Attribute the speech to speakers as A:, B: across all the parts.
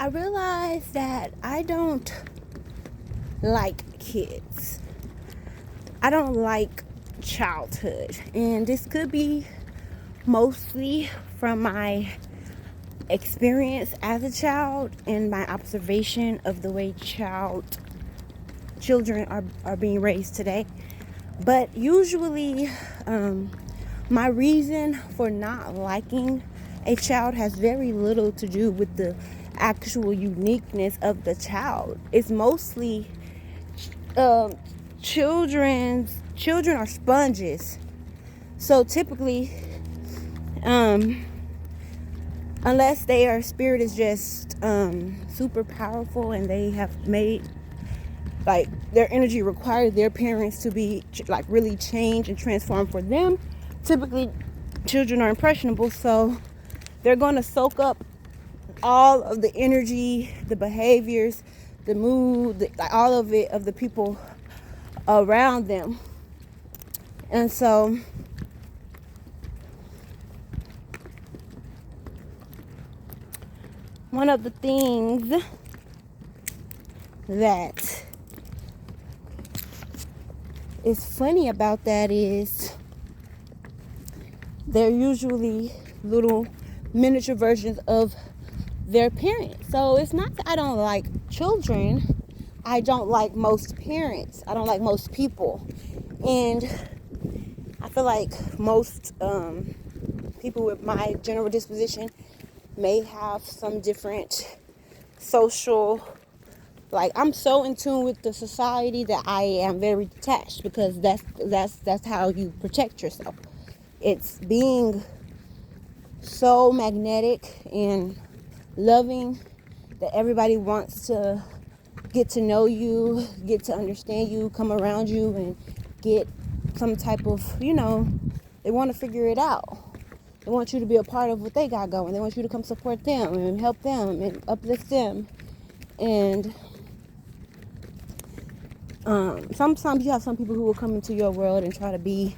A: I realized that I don't like kids. I don't like childhood. And this could be mostly from my experience as a child and my observation of the way children are being raised today. But usually, my reason for not liking a child has very little to do with the actual uniqueness of the child. It's mostly children are sponges. So typically, unless their spirit is just super powerful and they have made like their energy requires their parents to be like really change and transform for them, typically children are impressionable, so they're going to soak up all of the energy, the behaviors, the mood, all of it of the people around them. And so one of the things that is funny about that is they're usually little miniature versions of their parents. So it's not that I don't like children. I don't like most parents. I don't like most people. And I feel like most people with my general disposition may have some different social, like I'm so in tune with the society that I am very detached, because that's how you protect yourself. It's being so magnetic and loving that everybody wants to get to know you, get to understand you, come around you, and get some type of, they want to figure it out. They want you to be a part of what they got going. They want you to come support them and help them and uplift them. And sometimes you have some people who will come into your world and try to be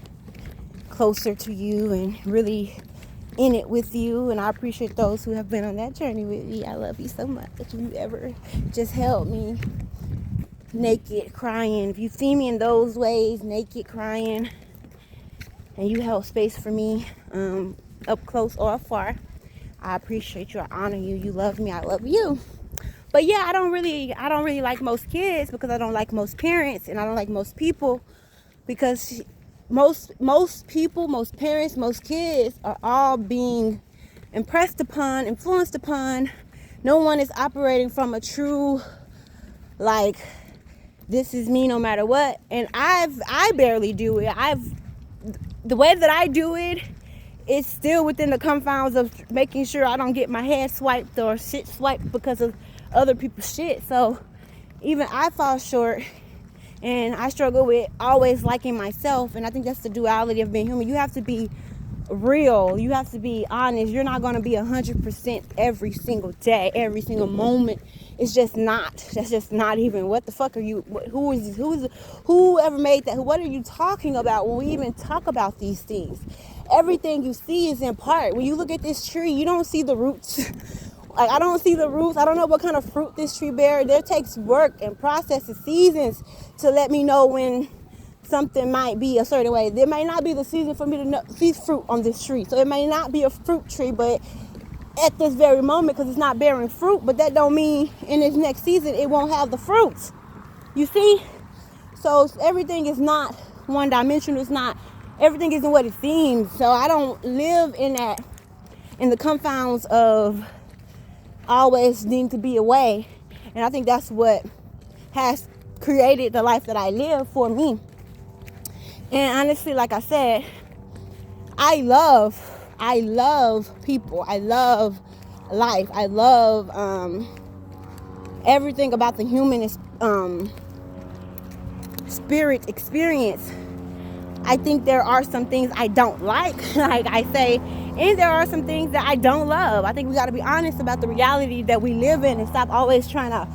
A: closer to you and really in it with you. And I appreciate those who have been on that journey with me. I love you so much. If you ever just held me naked crying, if you see me in those ways, naked crying, and you held space for me, up close or afar, I appreciate you. I honor you. You love me. I love you. But yeah, I don't really like most kids, because I don't like most parents, and I don't like most people, because most people, most parents, most kids are all being impressed upon, influenced upon. No one is operating from a true, like, this is me no matter what. And I barely do it. The way that I do it is still within the confines of making sure I don't get my head swiped or shit swiped because of other people's shit. So even I fall short, and I struggle with always liking myself. And I think that's the duality of being human. You have to be real. You have to be honest. You're not going to be 100% every single day, every single moment. It's just not. That's just not even. What the fuck are you? Whoever made that? What are you talking about when we even talk about these things? Everything you see is in part. When you look at this tree, you don't see the roots. Like, I don't see the roots. I don't know what kind of fruit this tree bears. There takes work and processes, seasons to let me know when something might be a certain way. There may not be the season for me to see fruit on this tree. So it may not be a fruit tree, but at this very moment, because it's not bearing fruit, but that don't mean in this next season it won't have the fruits. You see? So everything is not one dimensional. It's not, everything isn't what it seems. So I don't live in the confines of always needing to be away. And I think that's what has created the life that I live for me. And honestly, like I said, I love people. I love life. I love everything about the human spirit experience. I think there are some things I don't like, like I say, and there are some things that I don't love. I think we got to be honest about the reality that we live in and stop always trying to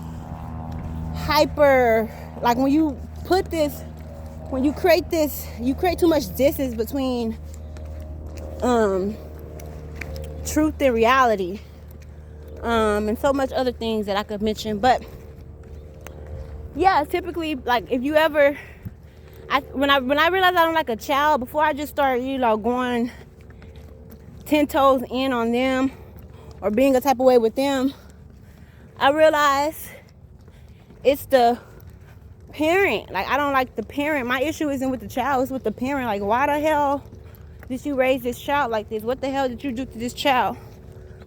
A: like when you create too much distance between truth and reality. and so much other things that I could mention. But yeah, typically, like, if you ever, when I realized I don't like a child, before I just start, going 10 toes in on them or being a type of way with them, I realized it's the parent. Like, I don't like the parent. My issue isn't with the child, it's with the parent. Like, why the hell did you raise this child like this? What the hell did you do to this child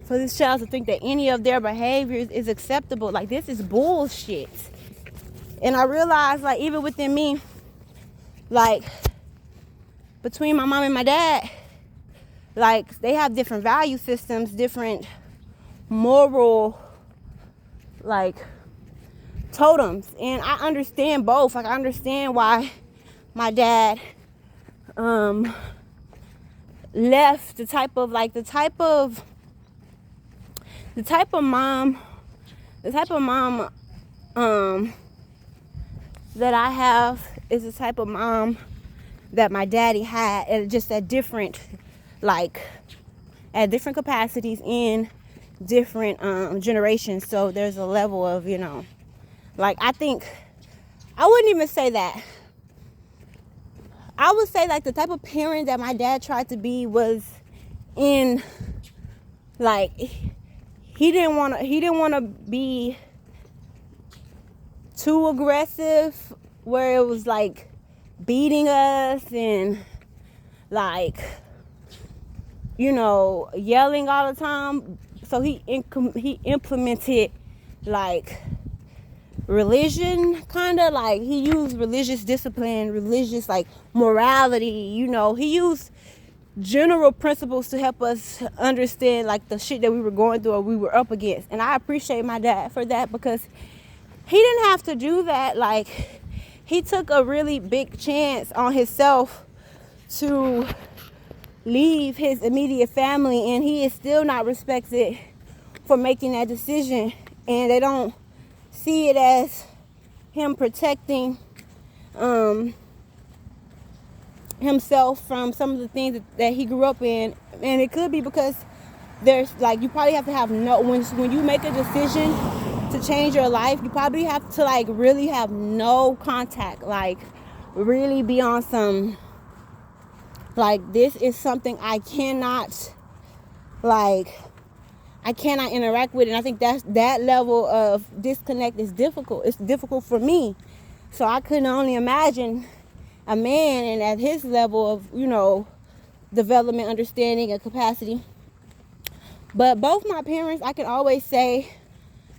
A: for this child to think that any of their behaviors is acceptable? Like, this is bullshit. And I realized, like, even within me, like, between my mom and my dad, like, they have different value systems, different moral, like, totems. And I understand both. Like, I understand why my dad left the type of mom that I have is the type of mom that my daddy had, and just at different, like, at different capacities in different generations. So there's a level of, like, I think I wouldn't even say that. I would say, like, the type of parent that my dad tried to be was in, like, he didn't want to be too aggressive, where it was like beating us and, like, yelling all the time. So he implemented, like, religion, kind of, like, he used religious discipline, religious, like, morality. He used general principles to help us understand, like, the shit that we were going through or we were up against. And I appreciate my dad for that, because he didn't have to do that. Like, he took a really big chance on himself to leave his immediate family, and he is still not respected for making that decision. And they don't see it as him protecting himself from some of the things that he grew up in. And it could be because there's, like, you probably have to have when you make a decision to change your life, you probably have to, like, really have no contact, like, really be on some, like, this is something I cannot interact with. And I think that level of disconnect is difficult. It's difficult for me. So I couldn't only imagine a man, and at his level of, development, understanding, and capacity. But both my parents, I can always say,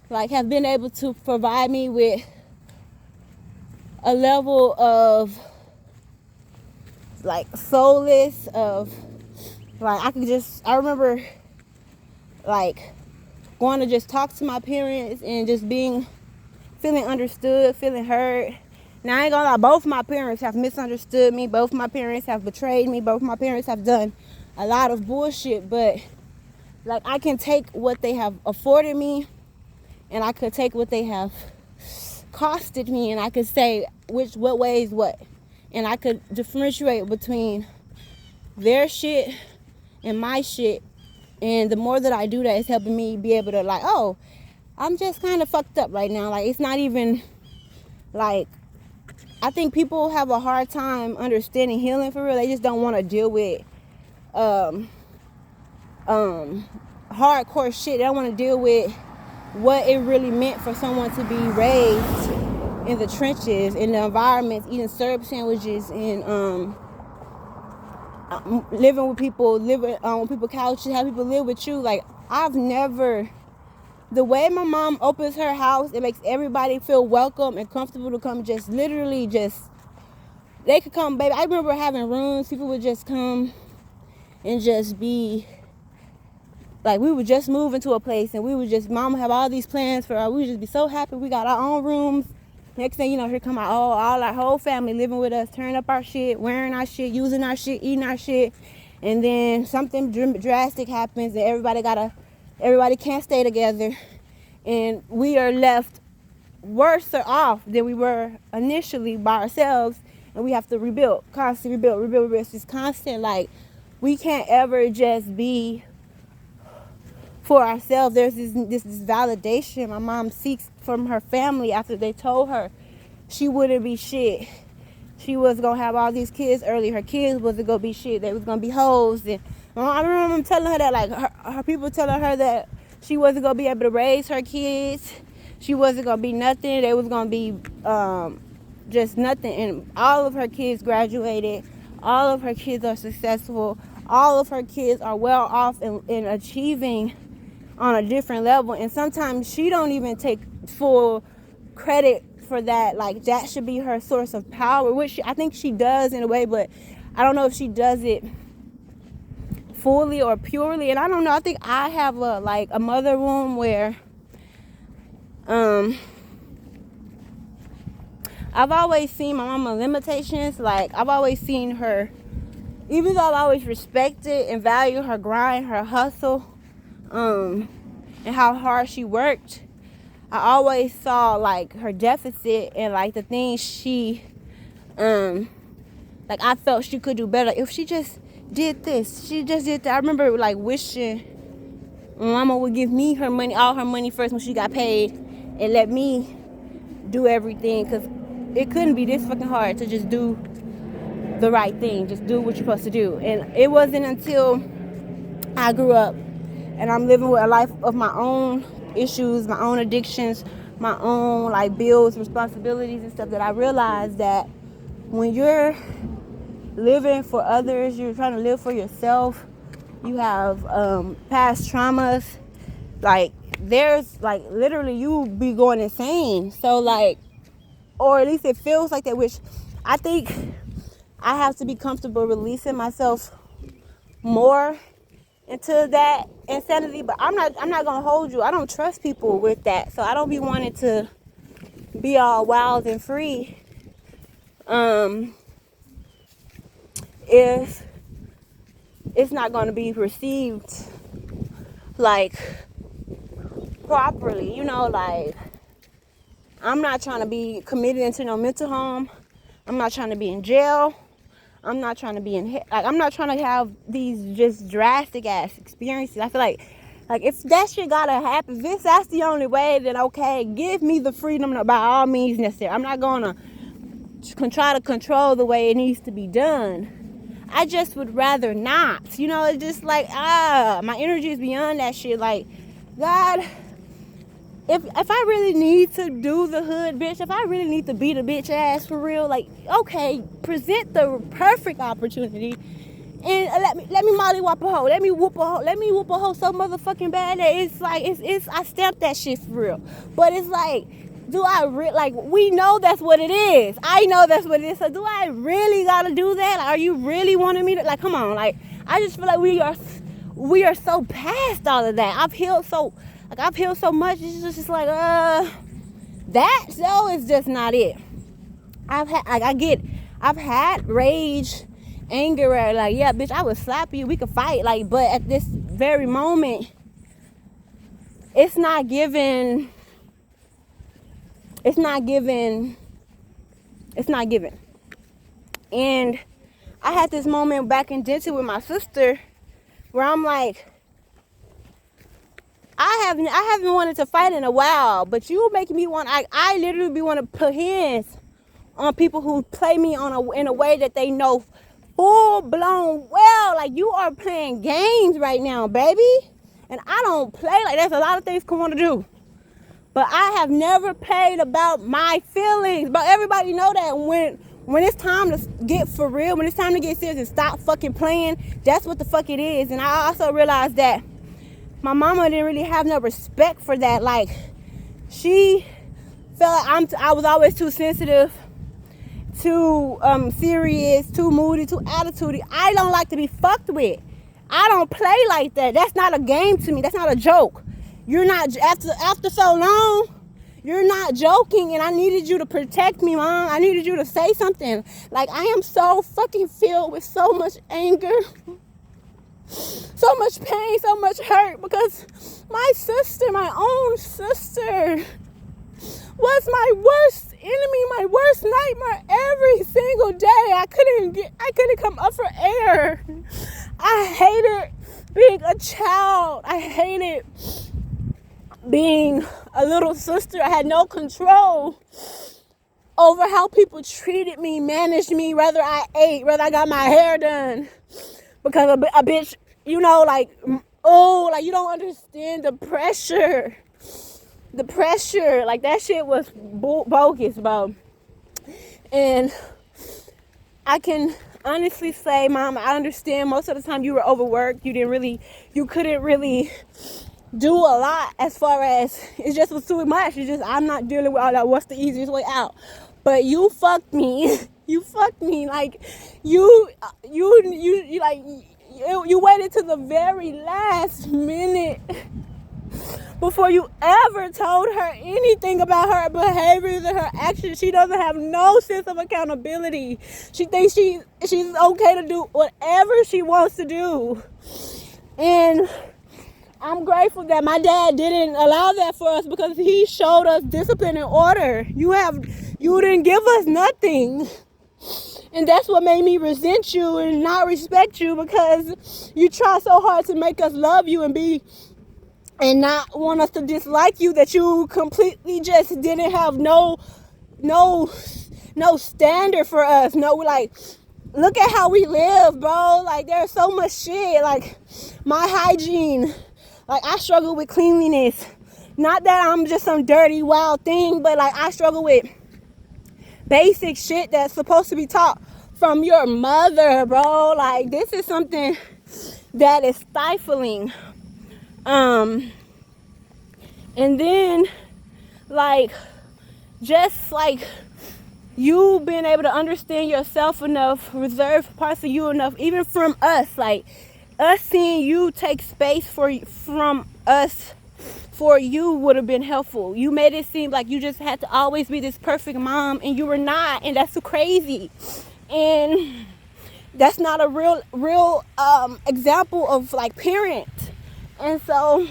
A: like, have been able to provide me with a level of, like, solace, of, like, I remember, like, going to just talk to my parents and just feeling understood, feeling heard. Now, I ain't gonna lie, both my parents have misunderstood me. Both my parents have betrayed me. Both my parents have done a lot of bullshit. But, like, I can take what they have afforded me, and I could take what they have costed me, and I could say what way is what. And I could differentiate between their shit and my shit. And the more that I do that, it's helping me be able to, like, oh, I'm just kind of fucked up right now. Like, it's not even, like, I think people have a hard time understanding healing for real. They just don't want to deal with hardcore shit. They don't want to deal with what it really meant for someone to be raised in the trenches, in the environments, eating syrup sandwiches, and living with people, on people's couches, have people live with you. Like, the way my mom opens her house, it makes everybody feel welcome and comfortable to come, they could come, baby. I remember having rooms, people would just come and just be, like, we would just move into a place, and mom would have all these plans for us. We would just be so happy we got our own rooms. Next thing you know, here come all our whole family living with us, tearing up our shit, wearing our shit, using our shit, eating our shit. And then something drastic happens, and everybody can't stay together, and we are left worse off than we were initially by ourselves, and we have to rebuild, constantly rebuild. It's just constant. Like, we can't ever just be for ourselves. There's this validation my mom seeks from her family after they told her she wouldn't be shit. She was gonna have all these kids early. Her kids wasn't gonna be shit. They was gonna be hoes. And I remember them telling her that, like, her people telling her that she wasn't gonna be able to raise her kids. She wasn't gonna be nothing. They was gonna be just nothing. And all of her kids graduated. All of her kids are successful. All of her kids are well off and achieving on a different level. And sometimes she don't even take full credit for that. Like, that should be her source of power, which I think she does in a way, but I don't know if she does it fully or purely. And I don't know, I think I have a mother wound where I've always seen my mama limitations. Like, I've always seen her, even though I've always respected and valued her grind, her hustle, and how hard she worked, I always saw, like, her deficit and, like, the things she, like, I felt she could do better. If she just did this, she just did that. I remember, like, wishing Mama would give me her money, all her money first when she got paid, and let me do everything, because it couldn't be this fucking hard to just do the right thing, just do what you're supposed to do. And it wasn't until I grew up and I'm living with a life of my own issues, my own addictions, my own, like, bills, responsibilities and stuff, that I realized that when you're living for others, you're trying to live for yourself, you have past traumas, like, there's, like, literally you be going insane. So, like, or at least it feels like that, which I think I have to be comfortable releasing myself more into that insanity. But I'm not gonna hold you. I don't trust people with that, so I don't be wanting to be all wild and free if it's not gonna be received, like, properly, you know. Like, I'm not trying to be committed into no mental home. I'm not trying to be in jail. I'm not trying to be in, like, I'm not trying to have these just drastic ass experiences. I feel like if that shit gotta happen, if that's the only way, then okay, give me the freedom by all means necessary. I'm not gonna try to control the way it needs to be done. I just would rather not, you know. It's just like, my energy is beyond that shit. Like, God, if I really need to do the hood bitch, if I really need to beat a bitch ass for real, like, okay, present the perfect opportunity and let me mollywop a hoe, let me whoop a hoe so motherfucking bad that it's like, it's I stamp that shit for real. But it's like, do I like, we know that's what it is. I know that's what it is. So do I really gotta do that? Like, are you really wanting me to, like, come on? Like, I just feel like we are so past all of that. I've healed so much. It's just like, that though is just not it. I've had rage, anger, like, yeah, bitch, I would slap you, we could fight, like, but at this very moment, it's not given. And I had this moment back in Denton with my sister where I'm like, I haven't wanted to fight in a while, but you making me want. I literally be want to put hands on people who play me in a way that they know full blown well. Like, you are playing games right now, baby. And I don't play like that. There's a lot of things I want to do, but I have never played about my feelings. But everybody know that when it's time to get for real, when it's time to get serious and stop fucking playing, that's what the fuck it is. And I also realized that my mama didn't really have no respect for that. Like, she felt like I was always too sensitive, too serious, too moody, too attitudey. I don't like to be fucked with. I don't play like that. That's not a game to me. That's not a joke. You're not, after so long, you're not joking, and I needed you to protect me, Mom. I needed you to say something. Like, I am so fucking filled with so much anger, so much pain, so much hurt, because my sister, my own sister, was my worst enemy, my worst nightmare every single day. I couldn't come up for air. I hated being a child. I hated being a little sister. I had no control over how people treated me, managed me, whether I ate, whether I got my hair done. Because a bitch, you know, like, oh, like, you don't understand the pressure. The pressure, like, that shit was bogus, bro. And I can honestly say, Mom, I understand most of the time you were overworked. You couldn't really do a lot as far as, it just was too much. It's just, I'm not dealing with all that. What's the easiest way out? But you fucked me. You fucked me. Like, you waited to the very last minute before you ever told her anything about her behaviors and her actions. She doesn't have no sense of accountability. She thinks she's okay to do whatever she wants to do. And I'm grateful that my dad didn't allow that for us, because he showed us discipline and order. You didn't give us nothing. And that's what made me resent you and not respect you, because you try so hard to make us love you and not want us to dislike you, that you completely just didn't have no standard for us. No, like, look at how we live, bro. Like, there's so much shit. Like, my hygiene. Like, I struggle with cleanliness. Not that I'm just some dirty, wild thing, but, like, I struggle with basic shit that's supposed to be taught from your mother, bro. Like, this is something that is stifling. And then, like, just like you being able to understand yourself enough, reserve parts of you enough, even from us, like us seeing you take space from us for you would have been helpful. You made it seem like you just had to always be this perfect mom, and you were not, and that's so crazy. And that's not a real example of, like, parent. And so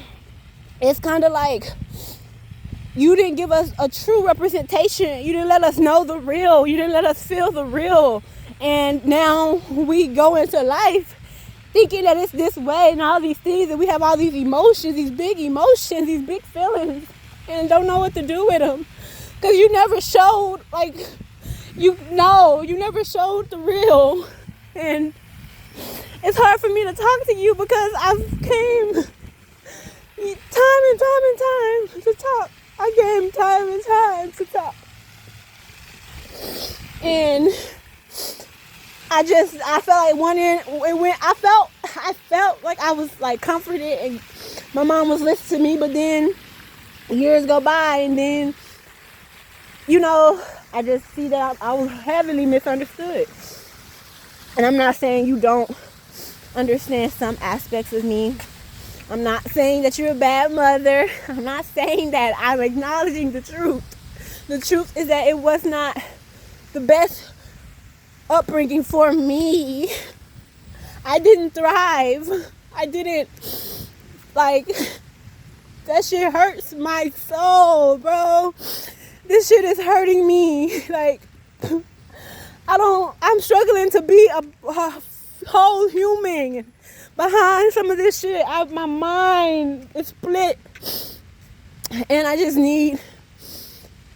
A: it's kind of like you didn't give us a true representation. You didn't let us know the real. You didn't let us feel the real. And now we go into life thinking that it's this way and all these things, and we have all these emotions, these big feelings, and don't know what to do with them. Because you never showed, like, you never showed the real. And it's hard for me to talk to you because I've came time and time to talk. I came time and time to talk. And I felt like I felt like I was, like, comforted and my mom was listening to me, but then years go by and then, you know, I just see that I was heavily misunderstood. And I'm not saying you don't understand some aspects of me. I'm not saying that you're a bad mother. I'm not saying that. I'm acknowledging the truth. The truth is that it was not the best upbringing for me. I didn't thrive. I didn't, like, that shit hurts my soul, bro. This shit is hurting me. Like, I'm struggling to be a whole human behind some of this shit. My mind is split, and I just need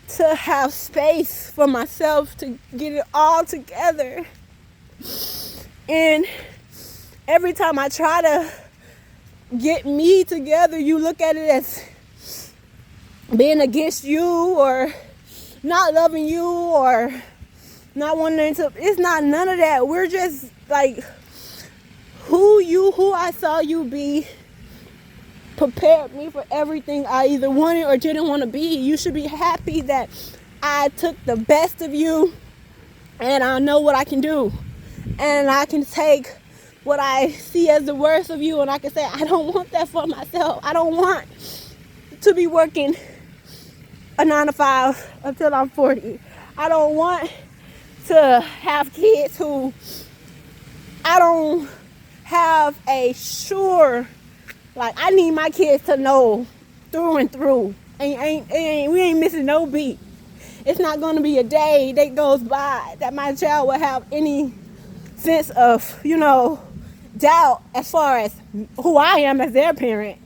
A: to have space for myself to get it all together. And every time I try to get me together, you look at it as being against you or not loving you or not wanting to. It's not none of that. We're just, like, who I saw you be prepared me for everything I either wanted or didn't want to be. You should be happy that I took the best of you and I know what I can do. And I can take what I see as the worst of you and I can say, I don't want that for myself. I don't want to be working a 9-to-5 until I'm 40. I don't want to have kids who I don't have a sure, like, I need my kids to know through and through. We ain't missing no beat. It's not going to be a day that goes by that my child will have any sense of, you know, doubt as far as who I am as their parent.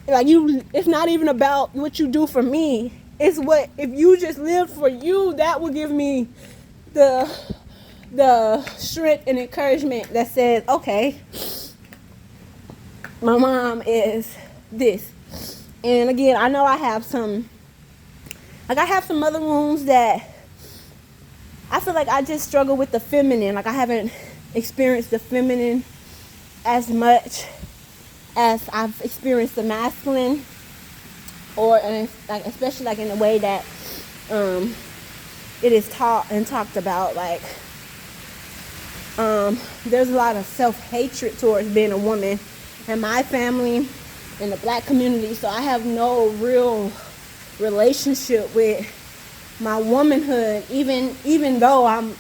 A: Like, it's not even about what you do for me. It's what, if you just live for you, that will give me the strength and encouragement that says, okay, my mom is this. And again, I know I have some other wounds that I feel like I just struggle with the feminine. Like, I haven't experienced the feminine as much as I've experienced the masculine, or like, especially like in the way that it is taught and talked about. Like, there's a lot of self-hatred towards being a woman in my family, in the black community. So I have no real relationship with my womanhood, even though I'm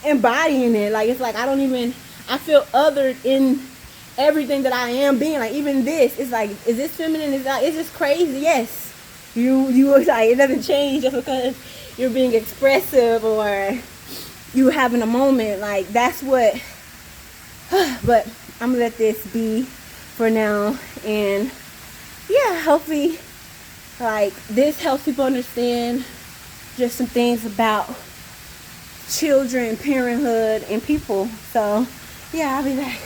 A: embodying it. Like, it's like I feel othered in everything that I am being. Like, even this, it's like, is this feminine? It's just crazy. Yes, you like, it doesn't change just because you're being expressive or you having a moment. Like, that's what. But I'm gonna let this be for now, and yeah, hopefully, like, this helps people understand just some things about children, parenthood, and people. So yeah, I'll be back.